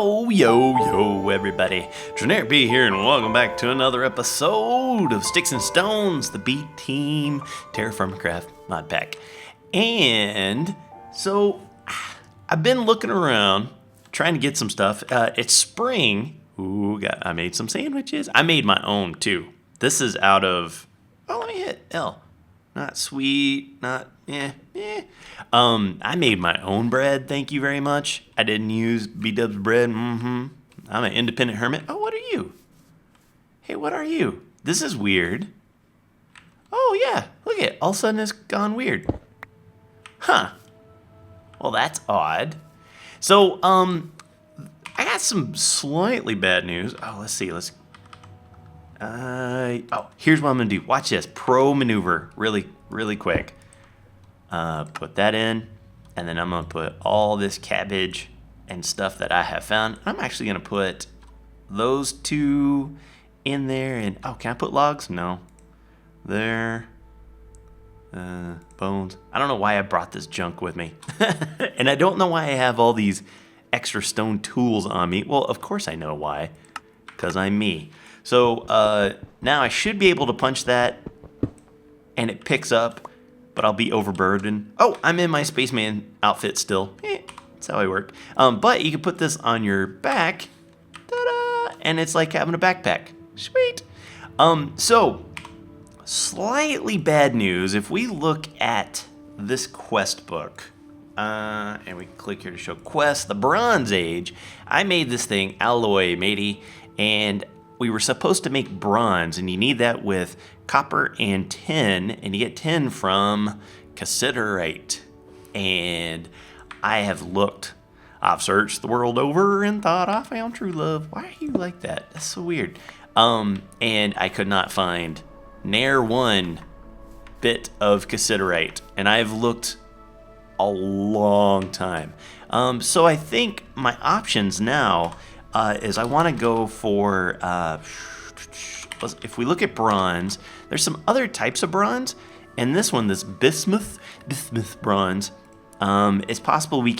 Yo, everybody. Generic B here, and welcome back to another episode of Sticks and Stones, the B-Team TerraFirmaCraft mod pack. And so, I've been looking around, trying to get some stuff. It's spring. I made some sandwiches. I made my own, too. This is out of, let me hit L. Not sweet, I made my own bread, thank you very much. I didn't use B-Dub's bread, I'm an independent hermit. Oh, what are you? Hey, what are you? This is weird. Oh, yeah, look at it. All of a sudden it's gone weird. Huh. Well, that's odd. So, I got some slightly bad news. Oh, let's see, here's what I'm gonna do. Watch this. Pro maneuver, really quick. Put that in, and then I'm gonna put all this cabbage and stuff that I have found. I'm actually gonna put those two in there, and can I put logs? No. There. Bones. I don't know why I brought this junk with me, and I don't know why I have all these extra stone tools on me. Well, of course I know why, because I'm me. So now I should be able to punch that, and it picks up, but I'll be overburdened. Oh, I'm in my spaceman outfit still. That's how I work. But you can put this on your back, ta-da, and it's like having a backpack. Sweet. So, slightly bad news. If we look at this quest book, and we click here to show quest, the Bronze Age, I made this thing, alloy matey, and we were supposed to make bronze, and you need that with copper and tin, and you get tin from cassiterite. And I've searched the world over and thought I found true love. Why are you like that? That's so weird. And I could not find ne'er one bit of cassiterite, and I've looked a long time. So I think my options now is I want to go for, if we look at bronze, there's some other types of bronze, and this one, this bismuth bronze, it's possible we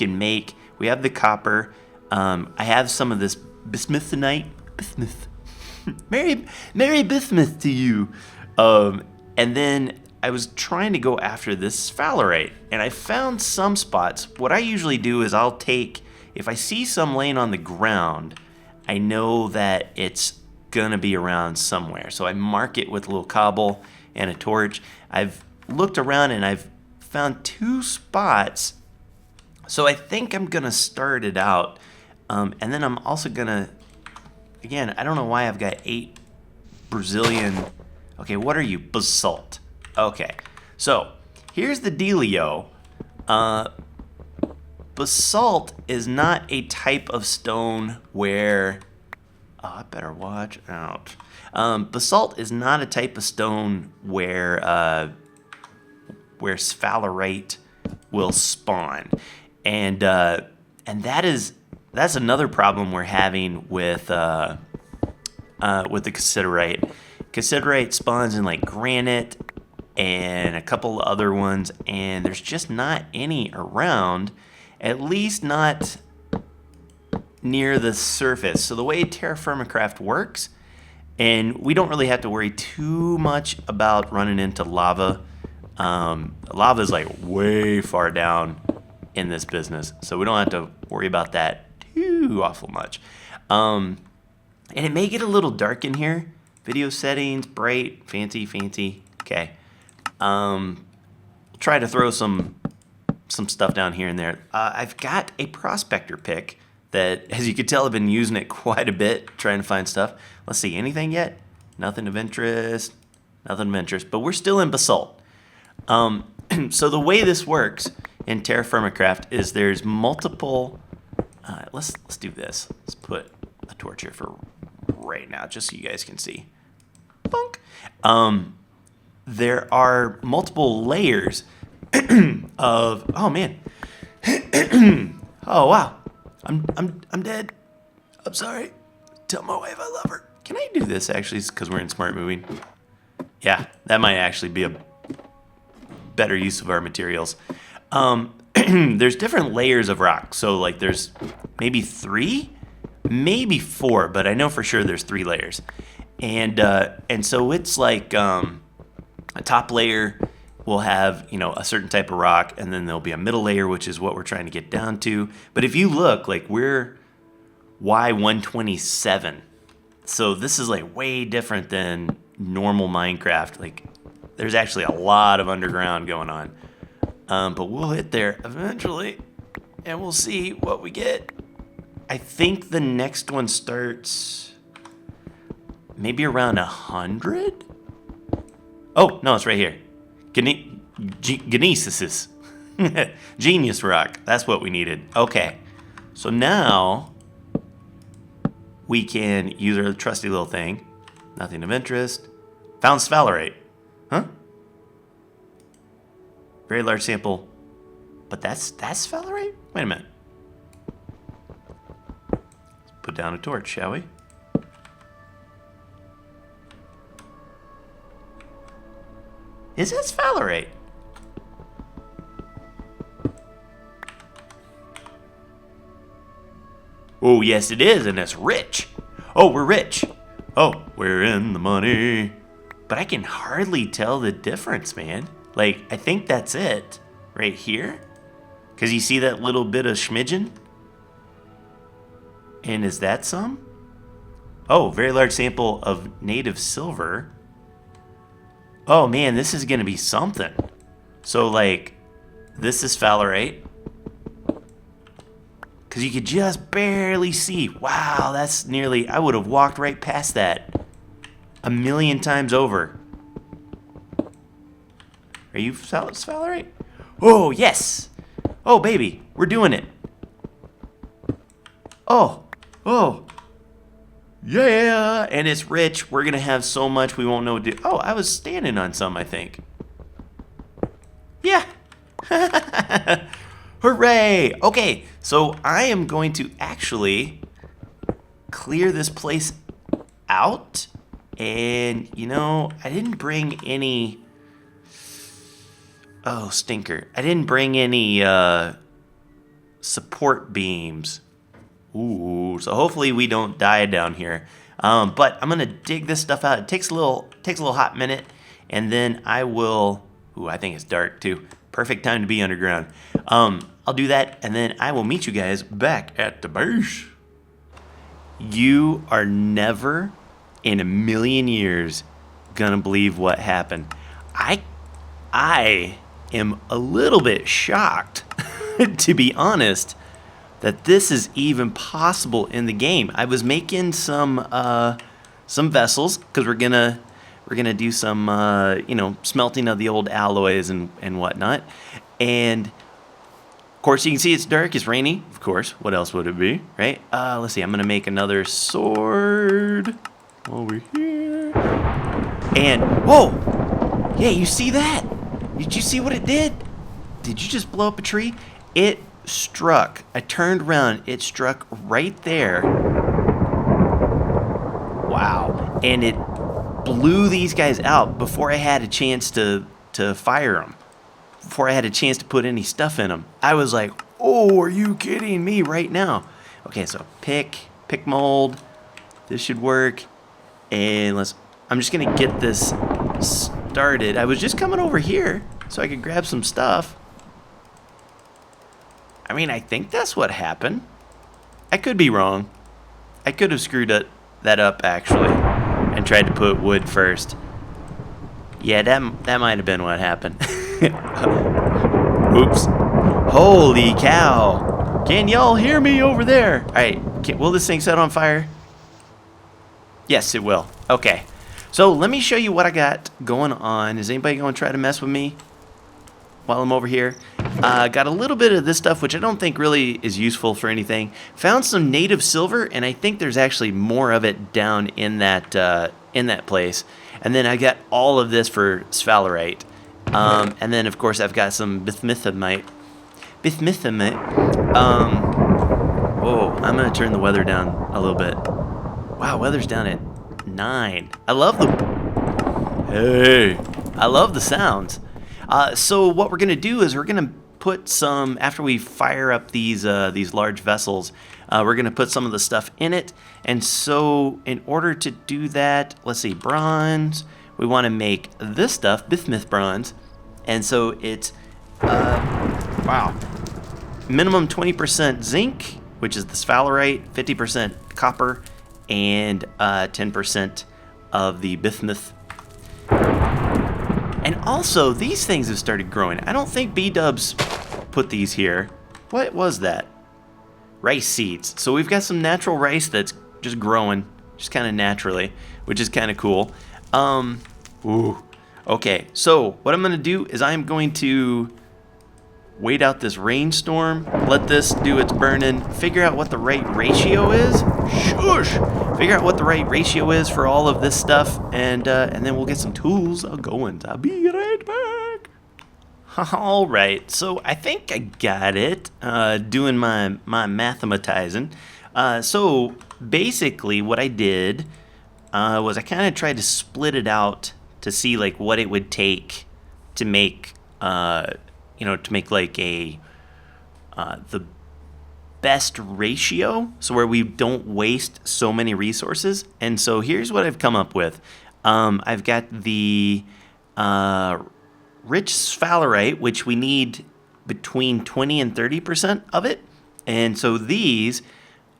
have the copper, I have some of this bismuth. Merry bismuth to you. And then I was trying to go after this sphalerite, and I found some spots. What I usually do is if I see some laying on the ground, I know that it's gonna be around somewhere. So I mark it with a little cobble and a torch. I've looked around and I've found two spots. So I think I'm gonna start it out. And then I'm also gonna, again, I don't know why I've got 8 Brazilian. Okay, what are you? Basalt. Okay, so here's the dealio. Basalt is not a type of stone where, I better watch out. Basalt is not a type of stone where sphalerite will spawn, and that's another problem we're having with the cassiterite. Cassiterite spawns in like granite and a couple other ones, and there's just not any around. At least not near the surface. So the way TerraFirmaCraft works, and we don't really have to worry too much about running into lava. Lava is like way far down in this business, so we don't have to worry about that too awful much. And it may get a little dark in here. Video settings, bright, fancy. Okay. Try to throw some stuff down here and there. I've got a prospector pick that, as you can tell, I've been using it quite a bit, trying to find stuff. Let's see, anything yet? Nothing of interest, but we're still in basalt. So the way this works in TerraFirmaCraft is there's multiple, let's do this. Let's put a torch here for right now, just so you guys can see. Bonk. There are multiple layers of, oh man, oh wow, I'm dead. I'm sorry. Tell my wife I love her. Can I do this actually? Because we're in smart moving. Yeah, that might actually be a better use of our materials. There's different layers of rock. So like there's maybe 3 maybe 4, but I know for sure there's 3 layers. And so it's like a top layer will have, you know, a certain type of rock, and then there'll be a middle layer, which is what we're trying to get down to. But if you look, like, we're Y127. So this is like way different than normal Minecraft. Like, there's actually a lot of underground going on. But we'll hit there eventually, and we'll see what we get. I think the next one starts maybe around 100? Oh, no, it's right here. Genesis. Genius rock. That's what we needed. Okay. So now we can use our trusty little thing. Nothing of interest. Found sphalerite. Huh? Very large sample. But that's sphalerite? Wait a minute. Let's put down a torch, shall we? Is that sphalerite? Oh, yes, it is, and it's rich. Oh, we're rich. Oh, we're in the money. But I can hardly tell the difference, man. Like, I think that's it right here. Because you see that little bit of schmidgen? And is that some? Oh, very large sample of native silver. Oh, man, this is going to be something. So, like, this is sphalerite. Because you could just barely see. Wow, that's nearly... I would have walked right past that 1,000,000 times over. Are you sphalerite? Oh, yes. Oh, baby, we're doing it. Oh, oh. Yeah, and it's rich. We're going to have so much we won't know what to do. Oh, I was standing on some, I think. Yeah. Hooray! Okay, so I am going to actually clear this place out. And, you know, I didn't bring any... Oh, stinker. I didn't bring any support beams. Ooh, so hopefully we don't die down here. But I'm going to dig this stuff out. It takes a little hot minute. And then I will... Ooh, I think it's dark, too. Perfect time to be underground. I'll do that, and then I will meet you guys back at the base. You are never in a million years gonna believe what happened. I am a little bit shocked, to be honest, that this is even possible in the game. I was making some vessels because we're gonna do some you know, smelting of the old alloys and whatnot, and of course, you can see it's dark, it's rainy. Of course, what else would it be, right? Let's see, I'm gonna make another sword over here. And, whoa! Yeah, you see that? Did you see what it did? Did you just blow up a tree? It struck, I turned around, it struck right there. Wow. And it blew these guys out before I had a chance to fire them. Before I had a chance to put any stuff in them. I was like, oh, are you kidding me right now? Okay, so pick mold. This should work. And I'm just gonna get this started. I was just coming over here so I could grab some stuff. I mean, I think that's what happened. I could be wrong. I could have screwed that up actually and tried to put wood first. Yeah, that might have been what happened. Oops. Holy cow. Can y'all hear me over there? Alright, will this thing set on fire? Yes, it will. Okay. So let me show you what I got going on. Is anybody going to try to mess with me while I'm over here? Got a little bit of this stuff, which I don't think really is useful for anything. Found some native silver, and I think there's actually more of it down in that place. And then I got all of this for sphalerite. And then, of course, I've got some bismuthite. Whoa, I'm going to turn the weather down a little bit. Wow, weather's down at 9. I love the sounds. So what we're going to do is we're going to put some, after we fire up these large vessels, We're going to put some of the stuff in it. And so in order to do that, let's see, bronze. We want to make this stuff, bismuth bronze. And so it's, wow, minimum 20% zinc, which is the sphalerite, 50% copper, and 10% of the bismuth. And also, these things have started growing. I don't think B-Dubs put these here. What was that? Rice seeds. So we've got some natural rice that's just growing, just kind of naturally, which is kind of cool. Ooh. Okay, so what I'm going to do is I'm going to wait out this rainstorm, let this do its burning, figure out what the right ratio is. Shush! Figure out what the right ratio is for all of this stuff, and then we'll get some tools going. I'll be right back. All right, so I think I got it. Doing my mathematizing. So basically, what I did was I kind of tried to split it out to see like what it would take to make, to make like a the best ratio, so where we don't waste so many resources. And so here's what I've come up with. I've got the rich sphalerite, which we need between 20 and 30% of it. And so these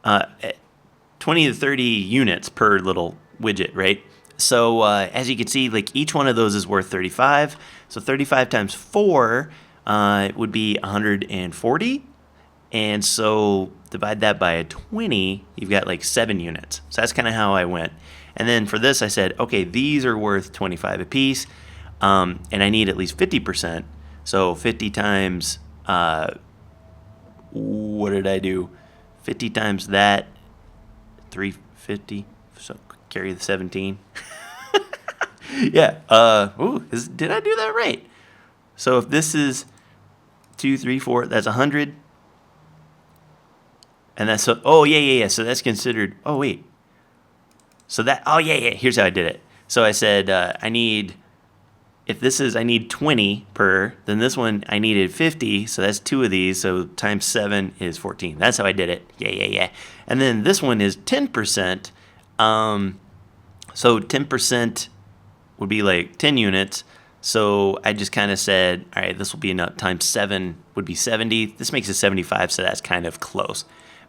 20 to 30 units per little widget, right? So as you can see, like each one of those is worth 35. So 35 times 4 would be 140. And so divide that by a 20, you've got like 7 units. So that's kind of how I went. And then for this, I said, okay, these are worth 25 a piece, and I need at least 50%. So 50 times, what did I do? 50 times that, 350. So carry the 17. Yeah. Did I do that right? So if this is 2, 3, 4, that's 100. And that's so. Oh yeah. So that's considered. Oh wait. So that. Oh yeah. Here's how I did it. So I said I need. If this is I need 20 per, then this one I needed 50. So that's 2 of these. So times 7 is 14. That's how I did it. Yeah. And then this one is 10%. So 10% would be like 10 units. So I just kind of said, all right, this will be enough. Times 7 would be 70. This makes it 75. So that's kind of close.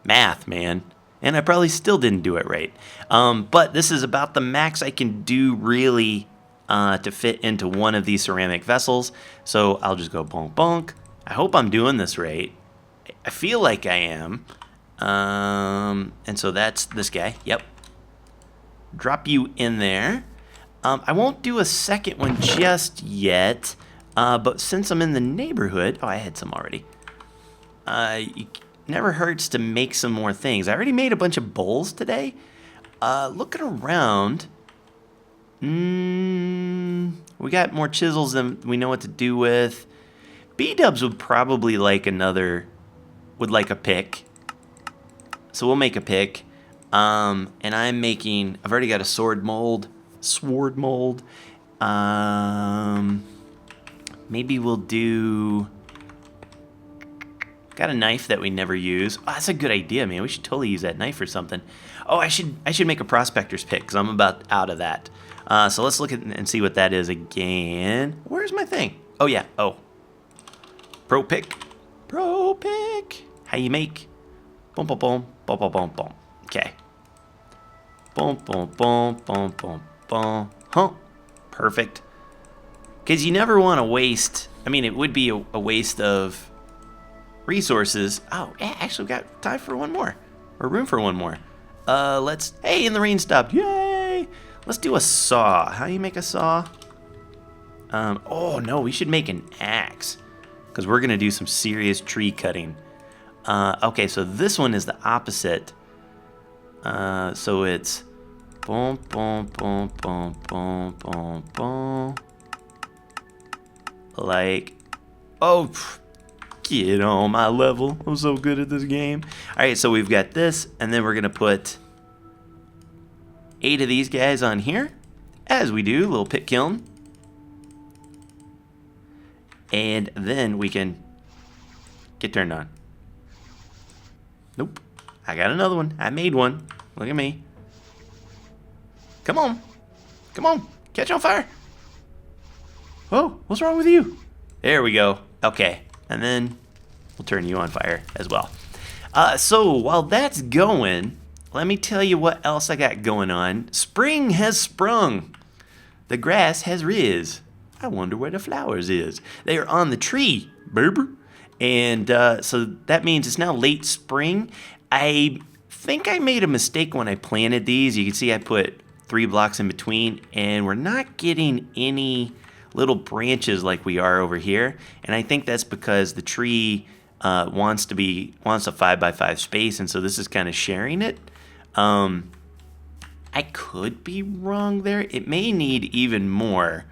Math, man. And I probably still didn't do it right. But this is about the max I can do really to fit into one of these ceramic vessels. So I'll just go bonk bonk. I hope I'm doing this right. I feel like I am. And so that's this guy. Yep. Drop you in there. I won't do a second one just yet. But since I'm in the neighborhood... Oh, I had some already. Never hurts to make some more things. I already made a bunch of bowls today. Looking around, we got more chisels than we know what to do with. B-Dubs would probably like a pick. So we'll make a pick. And I've already got a sword mold. Maybe we'll do... Got a knife that we never use. Oh, that's a good idea, man. We should totally use that knife for something. Oh, I should make a prospector's pick because I'm about out of that. So let's look at and see what that is again. Where's my thing? Oh yeah. Oh. Pro pick. How you make? Boom, boom, boom, boom, boom, boom, boom. Okay. Boom, boom, boom, boom, boom, boom. Huh. Perfect. Because you never want to waste. I mean, it would be a waste of resources. Oh, yeah, actually, we've got time for one more, or room for one more. Hey, and the rain stopped. Yay! Let's do a saw. How do you make a saw? Oh no, we should make an axe because we're gonna do some serious tree cutting. Okay, so this one is the opposite. So it's boom, boom, boom, boom, boom, boom, boom. Like, oh. Get on my level. I'm so good at this game. All right, so we've got this, and then we're going to put 8 of these guys on here, as we do, little pit kiln. And then we can get turned on. Nope. I got another one. I made one. Look at me. Come on. Come on. Catch on fire. Oh, what's wrong with you? There we go. Okay. And then we'll turn you on fire as well. So while that's going, let me tell you what else I got going on. Spring has sprung. The grass has riz. I wonder where the flowers is. They are on the tree, baby. And so that means it's now late spring. I think I made a mistake when I planted these. You can see I put 3 blocks in between, and we're not getting any little branches like we are over here. And I think that's because the tree wants a 5x5 space, and so this is kind of sharing it. I could be wrong there. It may need even more.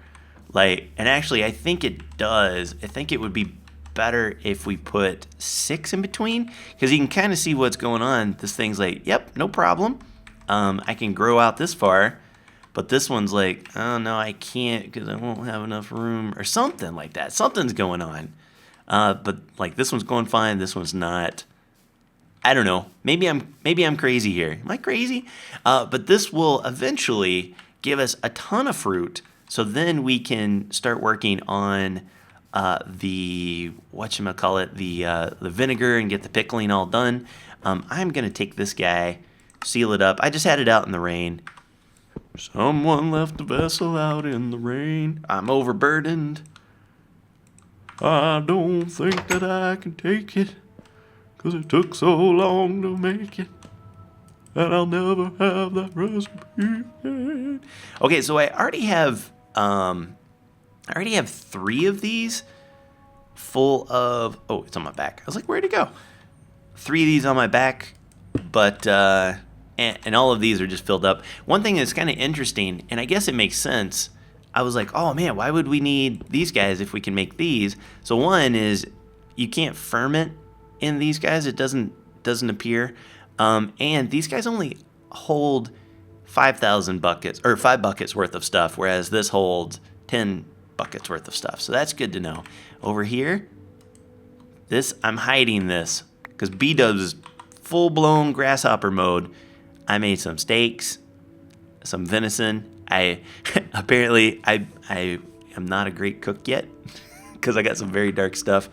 And actually, I think it does. I think it would be better if we put 6 in between, because you can kind of see what's going on. This thing's like, yep, no problem. I can grow out this far, but this one's like, oh no, I can't because I won't have enough room or something like that. Something's going on. But like this one's going fine. This one's not. I don't know. Maybe I'm crazy here. Am I crazy? But this will eventually give us a ton of fruit. So then we can start working on the vinegar and get the pickling all done. I'm gonna take this guy, seal it up. I just had it out in the rain. Someone left the vessel out in the rain. I'm overburdened. I don't think that I can take it, 'cause it took so long to make it, and I'll never have that recipe. Okay, so I already have 3 of these full of, oh, it's on my back. I was like, where'd it go? 3 of these on my back, but and all of these are just filled up. One thing that's kind of interesting, and I guess it makes sense, I was like, oh man, why would we need these guys if we can make these? So one is you can't ferment in these guys. It doesn't appear. And these guys only hold 5,000 buckets, or 5 buckets worth of stuff, whereas this holds 10 buckets worth of stuff. So that's good to know. Over here, I'm hiding this because B-Dubs is full-blown grasshopper mode. I made some steaks, some venison. Apparently I am not a great cook yet because I got some very dark stuff,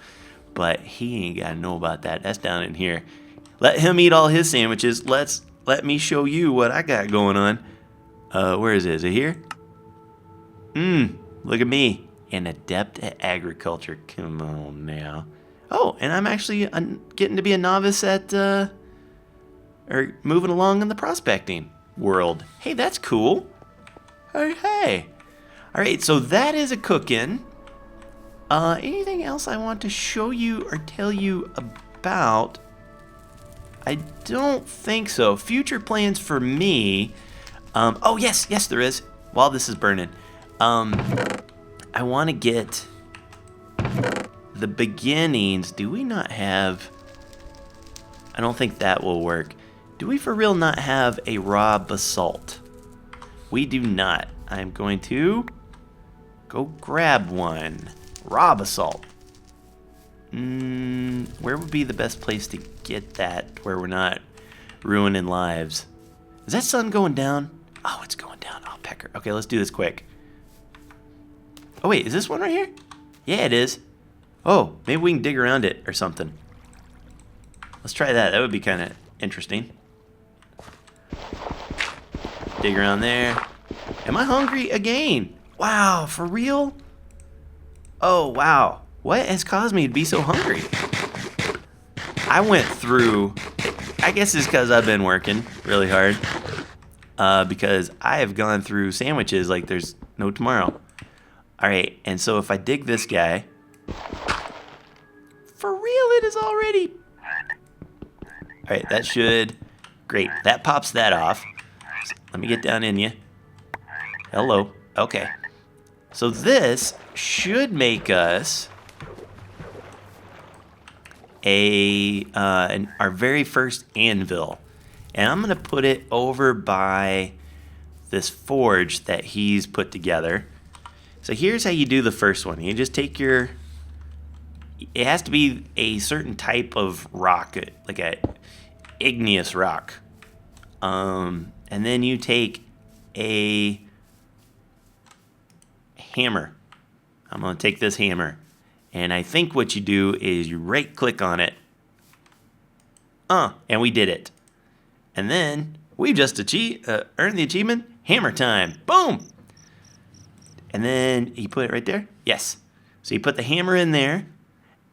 but he ain't got to know about that. That's down in here. Let him eat all his sandwiches. Let me show you what I got going on. Where is it? Is it here? Look at me, an adept at agriculture. Come on now. Oh, and I'm actually getting to be a novice at or moving along in the prospecting world. Hey, that's cool. Hey. All right, so that is a cook-in. Anything else I want to show you or tell you about? I don't think so. Future plans for me. Oh, yes, there is. While this is burning. I want to get the beginnings. Do we not have... I don't think that will work. Do we for real not have a raw basalt? We do not. I'm going to go grab one. Raw basalt. Where would be the best place to get that where we're not ruining lives? Is that sun going down? Oh, it's going down. Oh, pecker. Okay, let's do this quick. Oh, wait, is this one right here? Yeah, it is. Oh, maybe we can dig around it or something. Let's try that. That would be kind of interesting. Dig around there. Am I hungry again? Wow, for real? Oh, wow. What has caused me to be so hungry? I went through, I guess it's because I've been working really hard. Because I have gone through sandwiches like there's no tomorrow. All right, and so if I dig this guy, for real, it is already. All right, that should, great. That pops that off. Let me get down in you. Hello. Okay. So this should make us our very first anvil. And I'm going to put it over by this forge that he's put together. So here's how you do the first one. You just take it has to be a certain type of rock. igneous rock. And then you take a hammer. I'm going to take this hammer. And I think what you do is you right click on it. And we did it. And then we just earned the achievement, hammer time. Boom! And then you put it right there? Yes. So you put the hammer in there.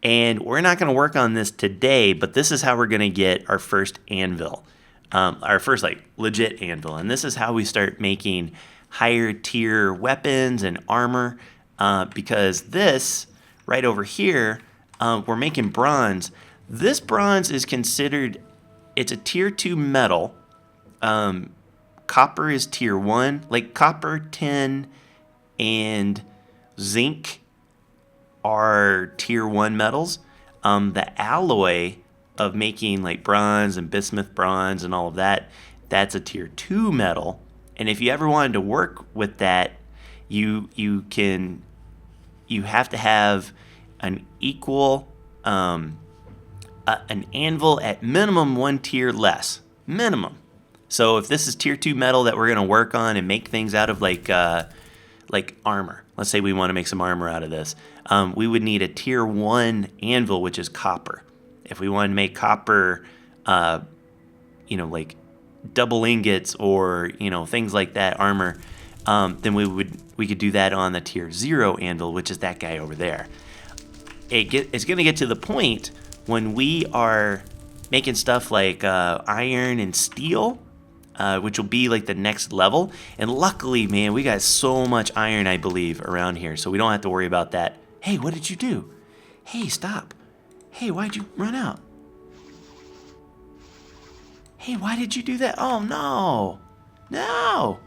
And we're not going to work on this today, but this is how we're going to get our first anvil. Our first, like, legit anvil. And this is how we start making higher tier weapons and armor. Because this, right over here, we're making bronze. This bronze is considered, it's a tier 2 metal. Copper is tier 1. Like, copper, tin, and zinc are tier 1 metals. The alloy of making like bronze and bismuth bronze and all of that, that's a tier 2 metal. And if you ever wanted to work with that, you have to have an equal an anvil at minimum 1 tier less. Minimum. So if this is tier 2 metal that we're going to work on and make things out of like armor. Let's say we want to make some armor out of this. We would need a tier 1 anvil, which is copper. If we want to make copper, like double ingots or, things like that, armor, then we could do that on the tier 0 anvil, which is that guy over there. It's going to get to the point when we are making stuff like iron and steel, which will be like the next level. And luckily, man, we got so much iron, I believe, around here, so we don't have to worry about that. Hey, what did you do? Hey, stop. Hey, why'd you run out? Hey, why did you do that? Oh, no. No.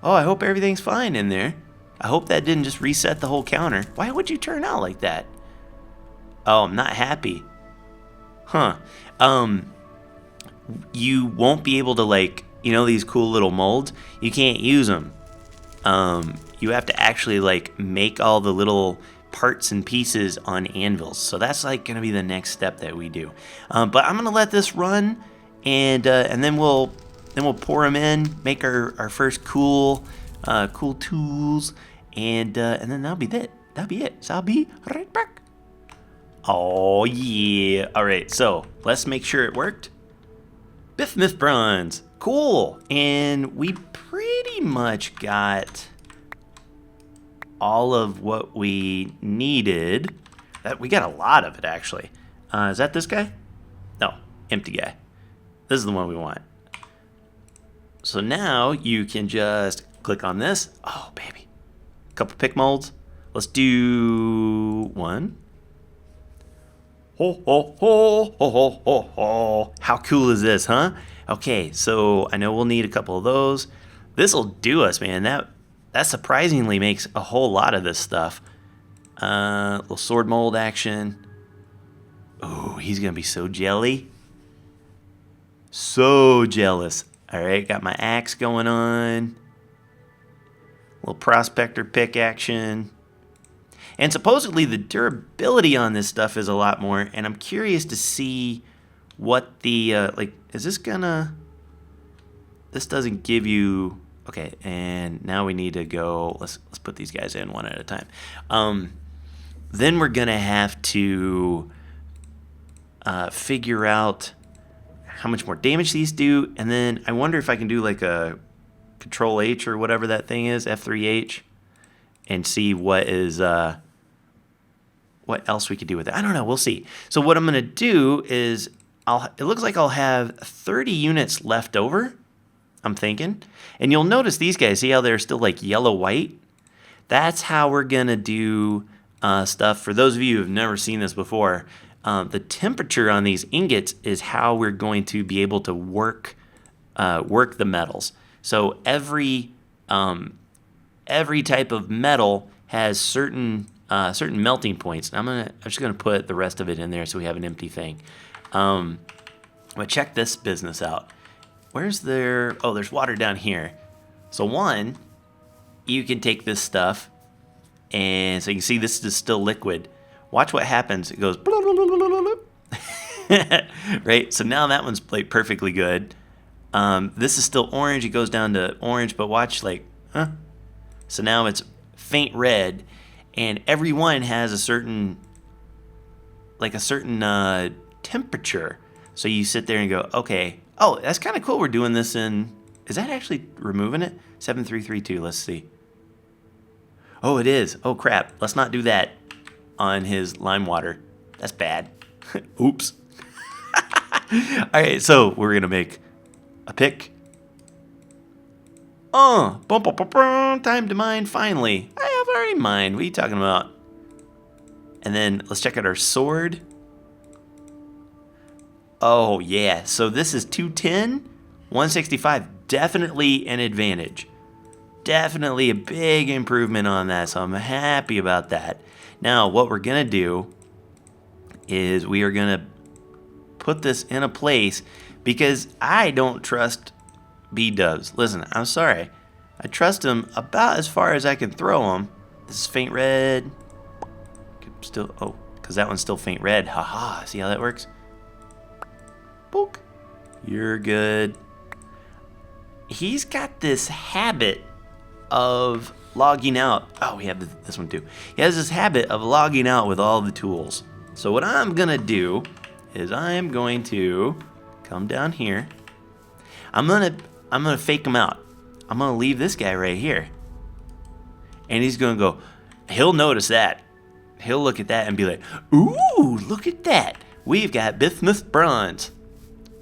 Oh, I hope everything's fine in there. I hope that didn't just reset the whole counter. Why would you turn out like that? Oh, I'm not happy. Huh. You won't be able to, these cool little molds. You can't use them. You have to actually, make all the little parts and pieces on anvils. So that's, going to be the next step that we do. But I'm going to let this run, and then we'll pour them in, make our first cool tools, and then that'll be it. That'll be it. So I'll be right back. Oh, yeah. All right, so let's make sure it worked. Bismuth bronze. Cool. And we pretty much got all of what we needed. We got a lot of it, actually. Is that this guy? No, empty guy. This is the one we want. So now you can just click on this. Oh, baby. Couple pick molds. Let's do one. Ho, ho, ho, ho, ho, ho, ho. How cool is this, huh? Okay, so I know we'll need a couple of those. This'll do us, man. That surprisingly makes a whole lot of this stuff. Little sword mold action. Oh, he's gonna be so jelly. So jealous. All right, got my axe going on. Little prospector pick action. And supposedly the durability on this stuff is a lot more, and I'm curious to see what the, is this gonna, this doesn't give you, okay, and now we need to go, let's put these guys in one at a time. Then we're gonna have to figure out how much more damage these do, and then I wonder if I can do like a Control H or whatever that thing is, F3H, and see what is, what else we could do with it. I don't know. We'll see. So what I'm going to do is it looks like I'll have 30 units left over, I'm thinking. And you'll notice these guys, see how they're still like yellow-white? That's how we're going to do stuff. For those of you who have never seen this before, the temperature on these ingots is how we're going to be able to work the metals. So every type of metal has certain melting points. And I'm just gonna put the rest of it in there so we have an empty thing. I'm gonna check this business out. Where's there? Oh, there's water down here. So one, you can take this stuff, and so you can see this is still liquid. Watch what happens. It goes. Right? So now that one's like perfectly good. This is still orange. It goes down to orange, but watch, like, huh? So now it's faint red, and every one has a certain, temperature. So you sit there and go, okay, oh, that's kind of cool. We're doing this in, is that actually removing it? 7332, let's see. Oh, it is. Oh, crap. Let's not do that on his lime water. That's bad. Oops. All right, so we're going to make a pick. Time to mine finally. I have already mined. What are you talking about? And then let's check out our sword. Oh, yeah. So this is 210, 165. Definitely an advantage. Definitely a big improvement on that. So I'm happy about that. Now, what we're going to do is we are going to put this in a place because I don't trust B-dubs. Listen, I'm sorry. I trust him about as far as I can throw him. This is faint red. Still, oh, because that one's still faint red. Haha, see how that works? Book. You're good. He's got this habit of logging out. Oh, we have this one too. He has this habit of logging out with all the tools. So what I'm gonna do is I'm going to come down here. I'm gonna fake him out. I'm gonna leave this guy right here. And he's gonna go, he'll notice that. He'll look at that and be like, ooh, look at that. We've got bismuth bronze.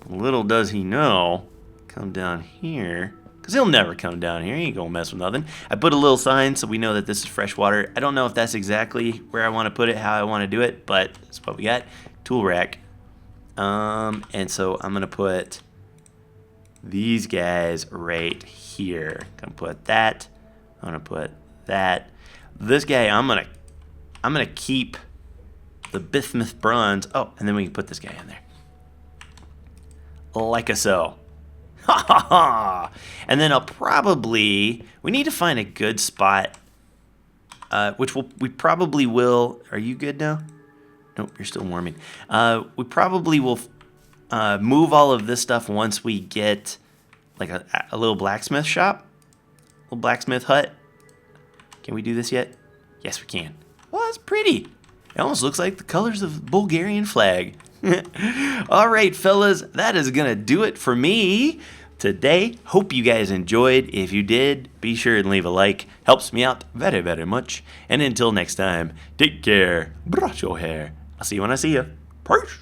Little does he know, come down here, because he'll never come down here. He ain't gonna mess with nothing. I put a little sign so we know that this is fresh water. I don't know if that's exactly where I want to put it, how I want to do it, but that's what we got. Tool rack. And so I'm gonna put these guys right here. Gonna put that. I'm gonna put that. This guy, I'm gonna keep the bismuth bronze. Oh, and then we can put this guy in there. Like a so. Ha ha ha! And then we need to find a good spot, which we probably will. Are you good now? Nope, you're still warming. We probably will move all of this stuff once we get like a little blacksmith shop, little blacksmith hut. Can we do this yet? Yes, we can. Well, that's pretty. It almost looks like the colors of the Bulgarian flag. All right, fellas, that is going to do it for me today. Hope you guys enjoyed. If you did, be sure and leave a like. Helps me out very, very much. And until next time, take care. Brush your hair. I'll see you when I see you. Peace.